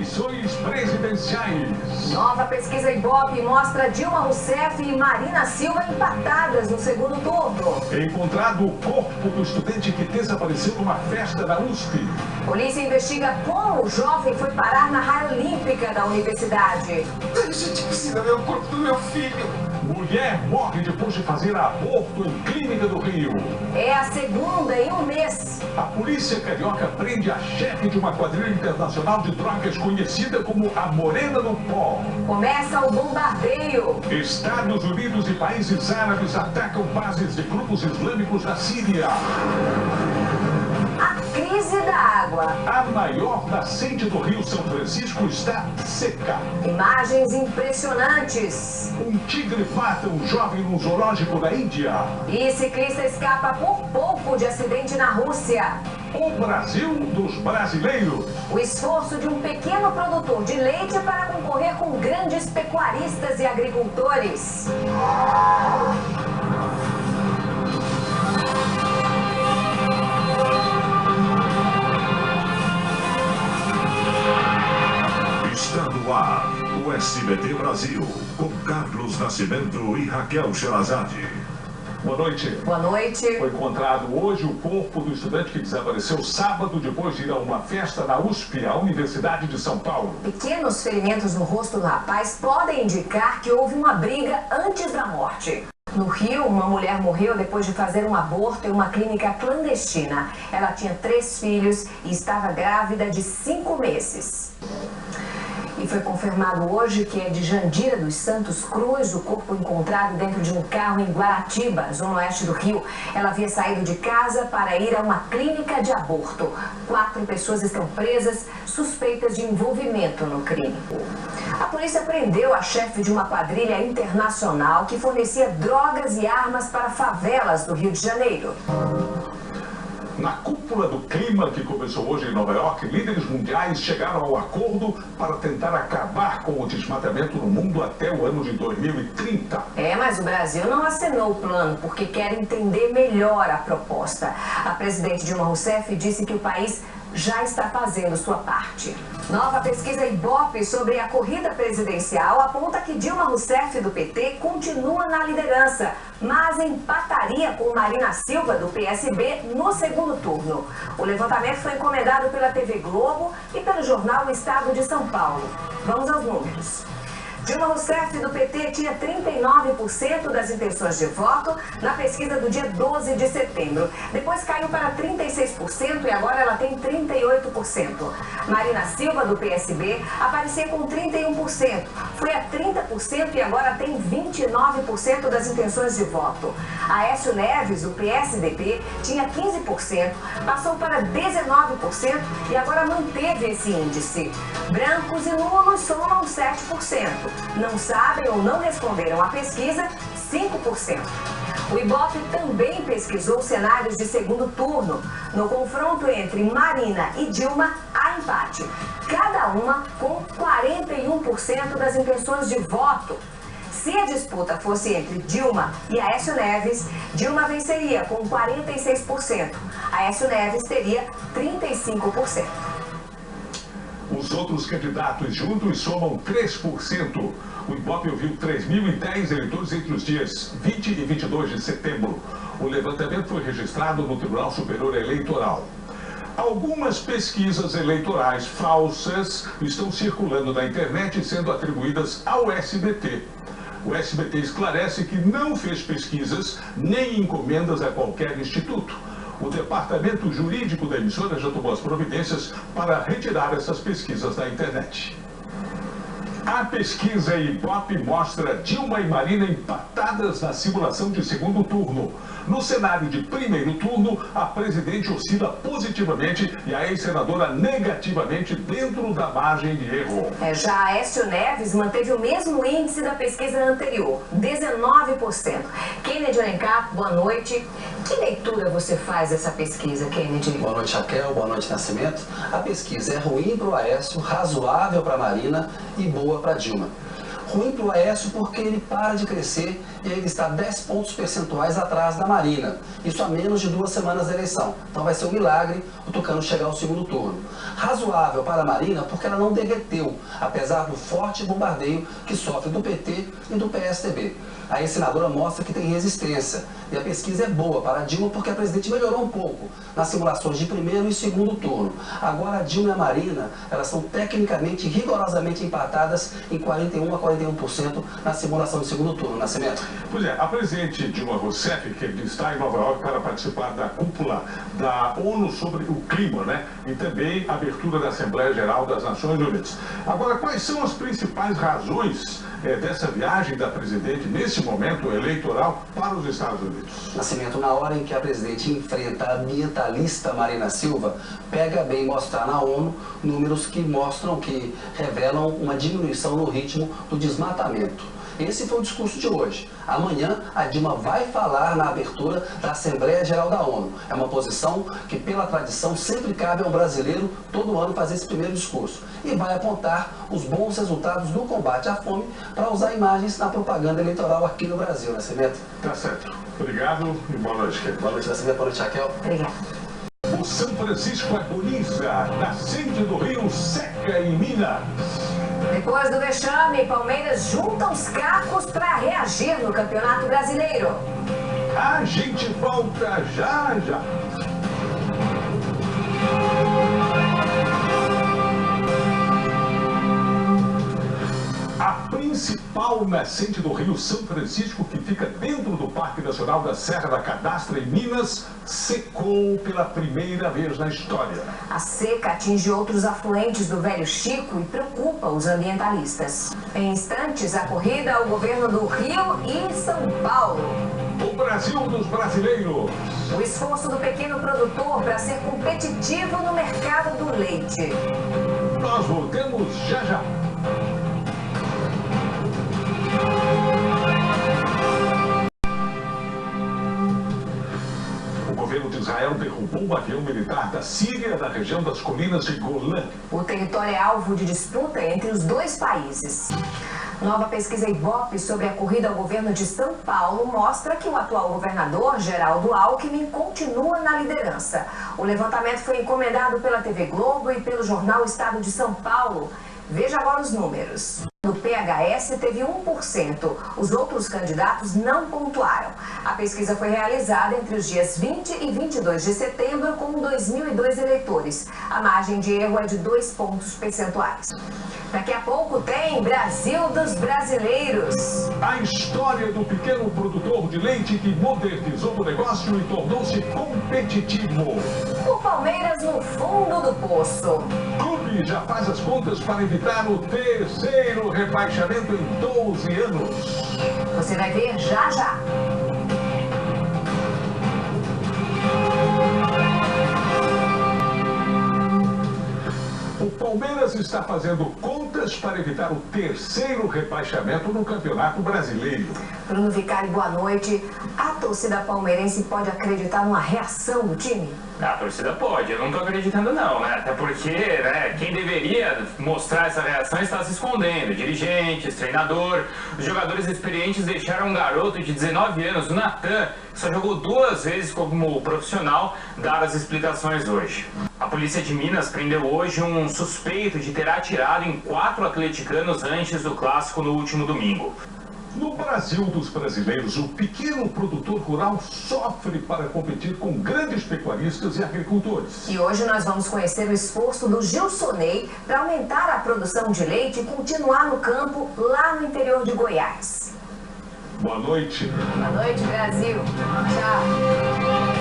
eleições presidenciais. Nova pesquisa Ibope mostra Dilma Rousseff e Marina Silva empatadas no segundo turno. Encontrado o corpo do estudante que desapareceu numa festa da USP. Polícia investiga como o jovem foi parar na raia olímpica da universidade. A gente precisa ver o corpo do meu filho. Mulher morre depois de fazer aborto em clínica do Rio. É a segunda em um mês. A polícia carioca prende a chefe de uma quadrilha internacional de drogas conhecida como a Morena do Pó. Começa o bombardeio. Estados Unidos e países árabes atacam bases de grupos islâmicos na Síria. A crise da água. A maior nascente do Rio São Francisco está seca. Imagens impressionantes. Um tigre mata um jovem num zoológico na Índia. E ciclista escapa por pouco de acidente na Rússia. O Brasil dos brasileiros. O esforço de um pequeno produtor de leite para concorrer com grandes pecuaristas e agricultores. Está no ar o SBT Brasil, com Carlos Nascimento e Raquel Sherazade. Boa noite. Boa noite. Foi encontrado hoje o corpo do estudante que desapareceu sábado depois de ir a uma festa na USP, a Universidade de São Paulo. Pequenos ferimentos no rosto do rapaz podem indicar que houve uma briga antes da morte. No Rio, uma mulher morreu depois de fazer um aborto em uma clínica clandestina. Ela tinha 3 filhos e estava grávida de 5 meses. E foi confirmado hoje que é de Jandira dos Santos Cruz o corpo encontrado dentro de um carro em Guaratiba, zona oeste do Rio. Ela havia saído de casa para ir a uma clínica de aborto. 4 pessoas estão presas, suspeitas de envolvimento no crime. A polícia prendeu a chefe de uma quadrilha internacional que fornecia drogas e armas para favelas do Rio de Janeiro. Na cúpula do clima que começou hoje em Nova York, líderes mundiais chegaram ao acordo para tentar acabar com o desmatamento no mundo até o ano de 2030. Mas o Brasil não assinou o plano porque quer entender melhor a proposta. A presidente Dilma Rousseff disse que o país já está fazendo sua parte. Nova pesquisa Ibope sobre a corrida presidencial aponta que Dilma Rousseff, do PT, continua na liderança, mas empataria com Marina Silva, do PSB, no segundo turno. O levantamento foi encomendado pela TV Globo e pelo jornal O Estado de São Paulo. Vamos aos números. Dilma Rousseff, do PT, tinha 39% das intenções de voto na pesquisa do dia 12 de setembro. Depois caiu para 36% e agora ela tem 38%. Marina Silva, do PSB, aparecia com 31%. Foi a 30% e agora tem 29% das intenções de voto. Aécio Neves, do PSDB, tinha 15%, passou para 19% e agora manteve esse índice. Brancos e nulos somam 7%. Não sabem ou não responderam à pesquisa, 5%. O Ibope também pesquisou cenários de segundo turno. No confronto entre Marina e Dilma, há empate. Cada uma com 41% das intenções de voto. Se a disputa fosse entre Dilma e Aécio Neves, Dilma venceria com 46%. Aécio Neves teria 35%. Os outros candidatos juntos somam 3%. O Ibope ouviu 3.010 eleitores entre os dias 20 e 22 de setembro. O levantamento foi registrado no Tribunal Superior Eleitoral. Algumas pesquisas eleitorais falsas estão circulando na internet e sendo atribuídas ao SBT. O SBT esclarece que não fez pesquisas nem encomendas a qualquer instituto. O departamento jurídico da emissora já tomou as providências para retirar essas pesquisas da internet. A pesquisa Ibope mostra Dilma e Marina empatadas na simulação de segundo turno. No cenário de primeiro turno, a presidente oscila positivamente e a ex-senadora negativamente dentro da margem de erro. Já Aécio Neves manteve o mesmo índice da pesquisa anterior, 19%. Kennedy Alencar, boa noite. Que leitura você faz dessa pesquisa, Kennedy? Boa noite, Raquel. Boa noite, Nascimento. A pesquisa é ruim para o Aécio, razoável para a Marina e boa para a Dilma. Ruim para o Aécio porque ele para de crescer e ele está 10 pontos percentuais atrás da Marina. Isso há menos de 2 semanas da eleição. Então vai ser um milagre o Tucano chegar ao segundo turno. Razoável para a Marina porque ela não derreteu, apesar do forte bombardeio que sofre do PT e do PSDB. A ex-senadora mostra que tem resistência. E a pesquisa é boa para a Dilma porque a presidente melhorou um pouco nas simulações de primeiro e segundo turno. Agora a Dilma e a Marina, elas são tecnicamente rigorosamente empatadas em 41% a 41% na simulação de segundo turno. Nascimento. Pois é, a presidente Dilma Rousseff, que está em Nova York para participar da cúpula da ONU sobre o clima, né? E também a abertura da Assembleia Geral das Nações Unidas. Agora, quais são as principais razões dessa viagem da presidente nesse momento eleitoral para os Estados Unidos? Nascimento, na hora em que a presidente enfrenta a ambientalista Marina Silva, pega bem mostrar na ONU números que revelam uma diminuição no ritmo do desmatamento. Esse foi o discurso de hoje. Amanhã, a Dilma vai falar na abertura da Assembleia Geral da ONU. É uma posição que, pela tradição, sempre cabe ao brasileiro todo ano fazer esse primeiro discurso. E vai apontar os bons resultados do combate à fome para usar imagens na propaganda eleitoral aqui no Brasil, Nascimento. Tá certo. Obrigado e boa noite. Boa noite, Nascimento. Boa noite, Raquel. Obrigada. O São Francisco agoniza, nascente do Rio seca em Minas. Depois do vexame, Palmeiras junta os cacos para reagir no Campeonato Brasileiro. A gente volta já já. A principal nascente do Rio São Francisco, que fica dentro do Parque Nacional da Serra da Cadastra, em Minas, secou pela primeira vez na história. A seca atinge outros afluentes do Velho Chico e preocupa os ambientalistas. Em instantes, a corrida ao governo do Rio e São Paulo. O Brasil dos brasileiros. O esforço do pequeno produtor para ser competitivo no mercado do leite. Nós voltamos já já. O governo de Israel derrubou um avião militar da Síria na região das colinas de Golã. O território é alvo de disputa entre os dois países. Nova pesquisa Ibope sobre a corrida ao governo de São Paulo mostra que o atual governador, Geraldo Alckmin, continua na liderança. O levantamento foi encomendado pela TV Globo e pelo jornal Estado de São Paulo. Veja agora os números. No PHS teve 1%. Os outros candidatos não pontuaram. A pesquisa foi realizada entre os dias 20 e 22 de setembro com 2.002 eleitores. A margem de erro é de 2 pontos percentuais. Daqui a pouco tem Brasil dos brasileiros. A história do pequeno produtor de leite que modernizou o negócio e tornou-se competitivo. O Palmeiras no fundo do poço. O clube já faz as contas para evitar o terceiro rebaixamento em 12 anos. Você vai ver já já. O Palmeiras está fazendo contas para evitar o terceiro rebaixamento no Campeonato Brasileiro. Bruno Vicari, boa noite. A torcida palmeirense pode acreditar numa reação do time? A torcida pode, eu não tô acreditando não, né? Até porque, quem deveria mostrar essa reação está se escondendo. Dirigentes, treinador, os jogadores experientes deixaram um garoto de 19 anos, o Natan, que só jogou 2 vezes como profissional, dar as explicações hoje. A polícia de Minas prendeu hoje um suspeito de ter atirado em 4 atleticanos antes do clássico no último domingo. No Brasil dos brasileiros, o pequeno produtor rural sofre para competir com grandes pecuaristas e agricultores. E hoje nós vamos conhecer o esforço do Gilsonei para aumentar a produção de leite e continuar no campo lá no interior de Goiás. Boa noite. Boa noite, Brasil. Tchau.